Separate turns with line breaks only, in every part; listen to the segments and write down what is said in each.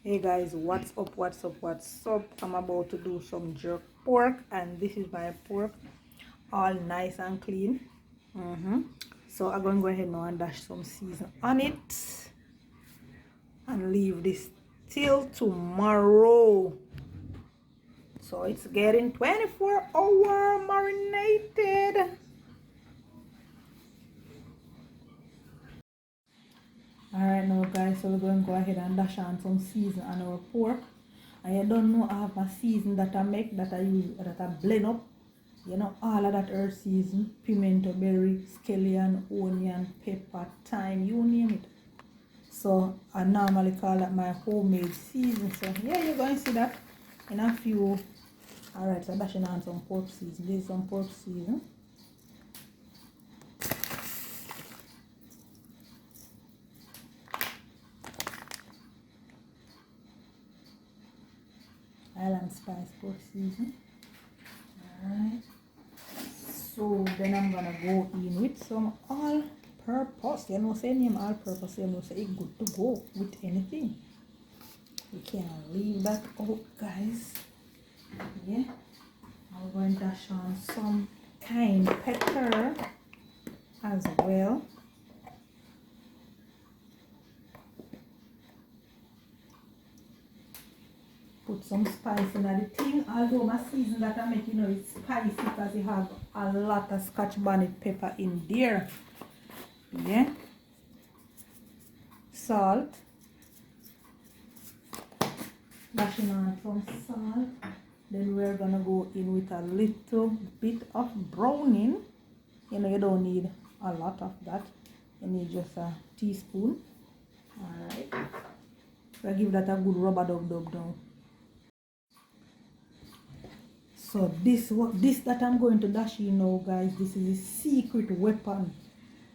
Hey guys, what's up, what's up, what's up? I'm about to do some jerk pork, and this is my pork, all nice and clean. So I'm gonna go ahead now and dash some season on it and leave this till tomorrow. So it's getting 24-hour marinated. Alright now guys, so we're going to go ahead and dash on some season on our pork. And you don't know, I have a season that I make, that I use, that I blend up. You know, all of that herb season, pimento berry, scallion, onion, pepper, thyme, you name it. So I normally call that my homemade season. So yeah, you're going to see that in a few. Alright, so dashing on some pork season. This is some pork season. Island spice pork season. Alright. So then I'm gonna go in with some all-purpose. You know, say name all-purpose, you know, say it's good to go with anything. You can't leave that out, guys. Yeah. I'm going to dash on some cayenne pepper as well. Put some spice in the thing. Although my season that I make, you know, it's spicy because it have a lot of Scotch bonnet pepper in there. Yeah. Salt. Dashing on some salt. Then we're gonna go in with a little bit of browning. You know, you don't need a lot of that. You need just a teaspoon. Alright. We'll give that a good rubber dub down. So this that I'm going to dash in now, guys, this is a secret weapon,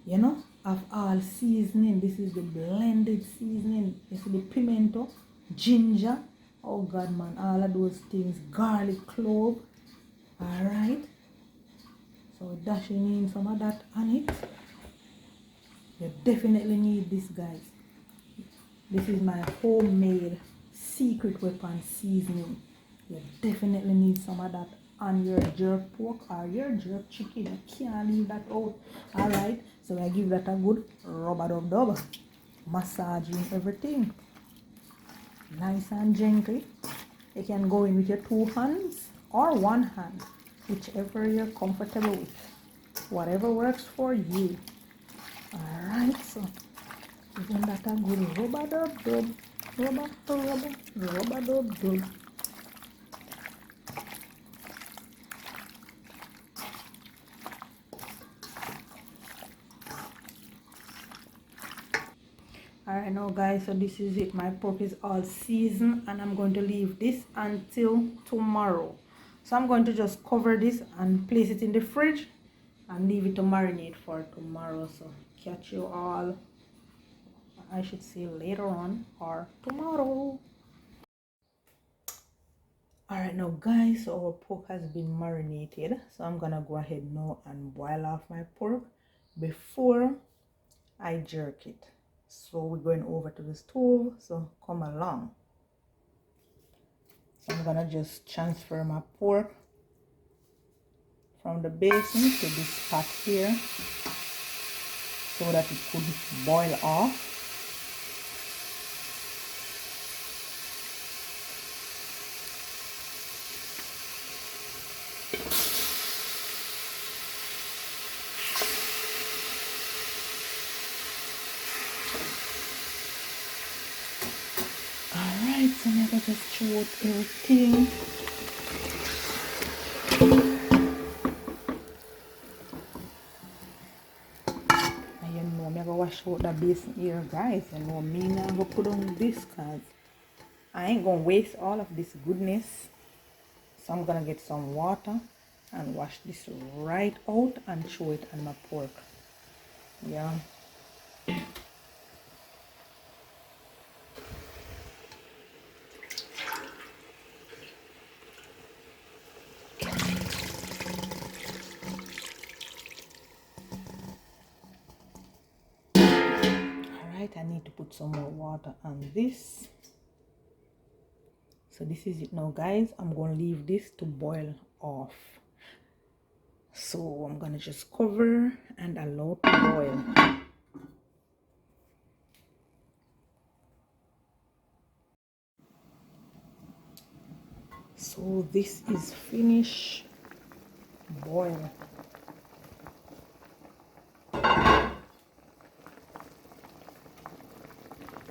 you know, of all seasoning. This is the blended seasoning. You see the pimento, ginger, oh god man, all of those things, garlic, clove. Alright, so dashing in some of that on it. You definitely need this, guys. This is my homemade secret weapon seasoning. You definitely need some of that on your jerk pork or your jerk chicken. You can't leave that out. Alright, so I give that a good rub-a-dub-dub. Massaging everything. Nice and gently. You can go in with your 2 hands or 1 hand, whichever you're comfortable with. Whatever works for you. Alright, so giving that a good rub-a-dub-dub. Rub-a-dub-dub. Alright now guys, so this is it. My pork is all seasoned and I'm going to leave this until tomorrow. So I'm going to just cover this and place it in the fridge and leave it to marinate for tomorrow. So catch you all, I should say, later on or tomorrow. Alright now guys, so our pork has been marinated. So I'm gonna go ahead now and boil off my pork before I jerk it. So we're going over to the stove, so come along. So I'm gonna just transfer my pork from the basin to this pot here so that it could boil off. Alright, so now I just throw out everything. And you know, I'm gonna wash out the basin here, guys. You know, me now I'm gonna put on this because I ain't gonna waste all of this goodness. So I'm gonna get some water and wash this right out and throw it on my pork. Yeah. Alright, I need to put some more water on this. So this is it now, guys. I'm going to leave this to boil off. So I'm going to just cover and allow to boil. So this is finished boil.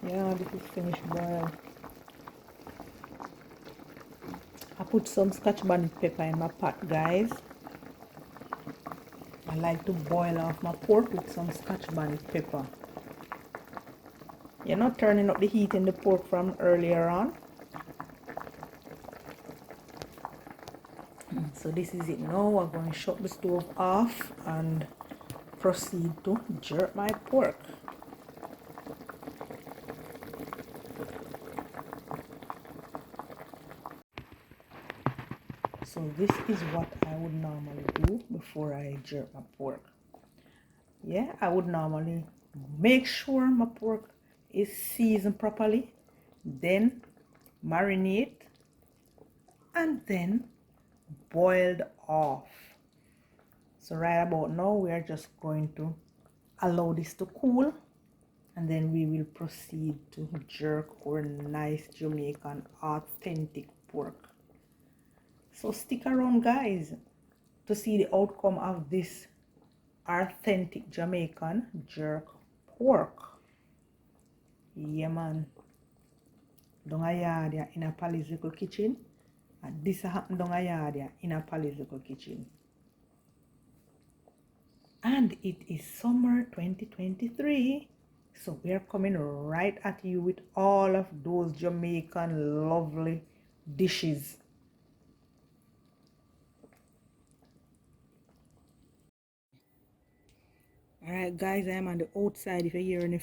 Yeah, this is finished boil. I put some scotch bonnet pepper in my pot, guys. I like to boil off my pork with some scotch bonnet pepper. You're not turning up the heat in the pork from earlier on. So this is it now. I'm going to shut the stove off and proceed to jerk my pork. So this is what I would normally do before I jerk my pork. Yeah, I would normally make sure my pork is seasoned properly, then marinate, and then boiled off. So right about now we are just going to allow this to cool, and then we will proceed to jerk our nice Jamaican authentic pork. So stick around, guys, to see the outcome of this authentic Jamaican jerk pork. Yeah, man. Down a yard in a Pally's little kitchen, and this happened down a yard in a Pally's little kitchen. And it is summer 2023, so we're coming right at you with all of those Jamaican lovely dishes. Alright, guys, I'm on the outside. If you hear any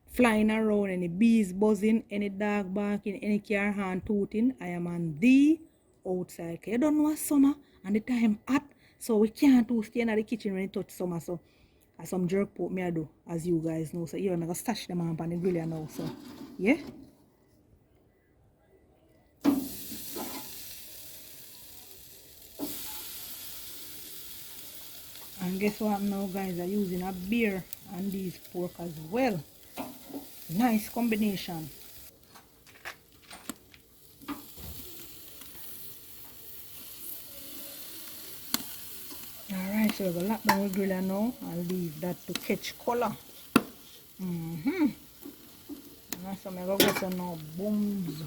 flying around, any bees buzzing, any dog barking, any car horn tooting, I am on the outside. You don't know it's summer and the time hot, so we can't stay in the kitchen when it touch summer. So some jerk pork me I do, as you guys know. So here I'm gonna stash them on the grill now. So yeah. And guess what now, guys? I'm using a beer and these pork as well. Nice combination. Alright, so we're lock down the griller now. I'll leave that to catch color. And so I'm gonna go some now booms.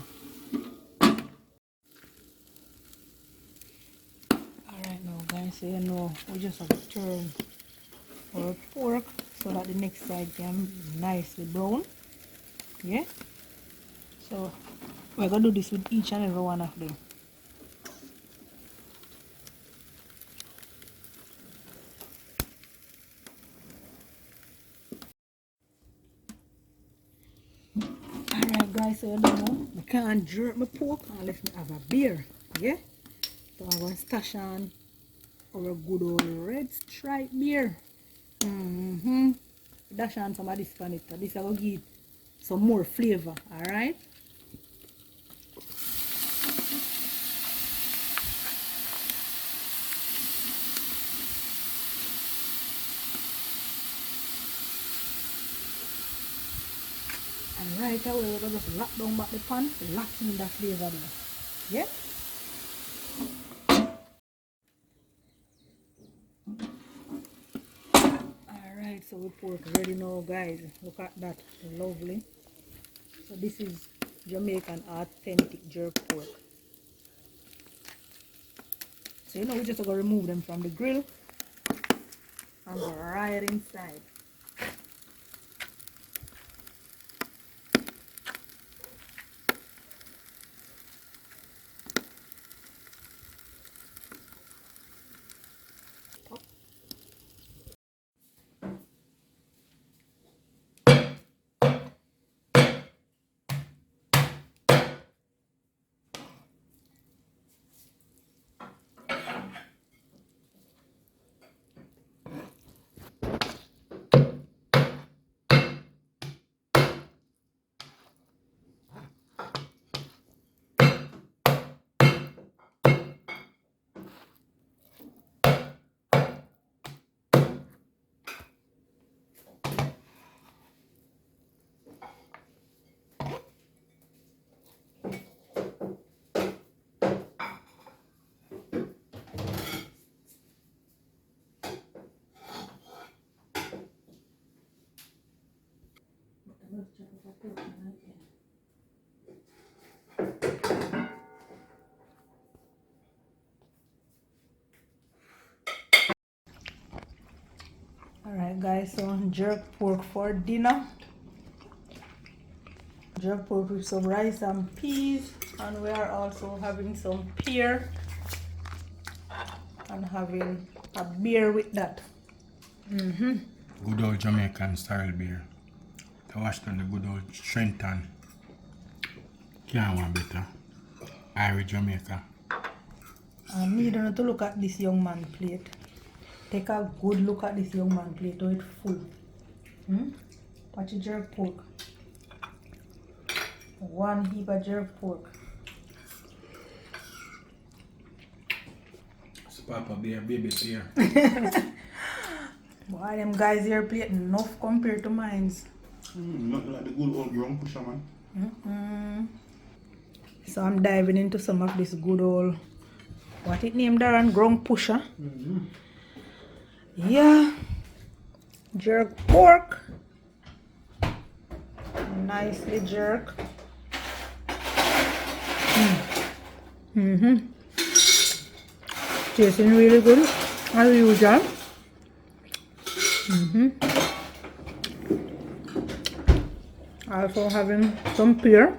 Alright now, guys, so you know we just have to turn our pork so that the next side can be nicely brown. Yeah. So we're gonna do this with each and every one of them. Alright, guys, so you know I can't jerk my pork unless I have a beer. Yeah. So I'm gonna stash on our good old red stripe beer. Dash on some of this on it. This will give some more flavor. Alright. And right away we're gonna just lock down back the pan, lock in that flavor there. Yeah? Alright, so we pork ready now, guys. Look at that. Lovely. So this is Jamaican authentic jerk pork. So you know we just gonna remove them from the grill and go right inside. Alright guys, so jerk pork for dinner. Jerk pork with some rice and peas, and we are also having some pear and having a beer with that.
Good old Jamaican style beer. I washed on the good old Trenton. Can't want better. Irish Jamaica.
I need you to look at this young man plate. Take a good look at this young man plate. Oh, it's full. Watch the jerk pork. One heap of jerk pork.
It's Papa beer, baby beer.
Boy, them guys here plate enough compared to mine's.
Not like the good old ground pusher, man.
So I'm diving into some of this good old, what it named Darren, ground pusher. Yeah, jerk pork, nicely jerk. Tasting really good as usual. Also having some pear.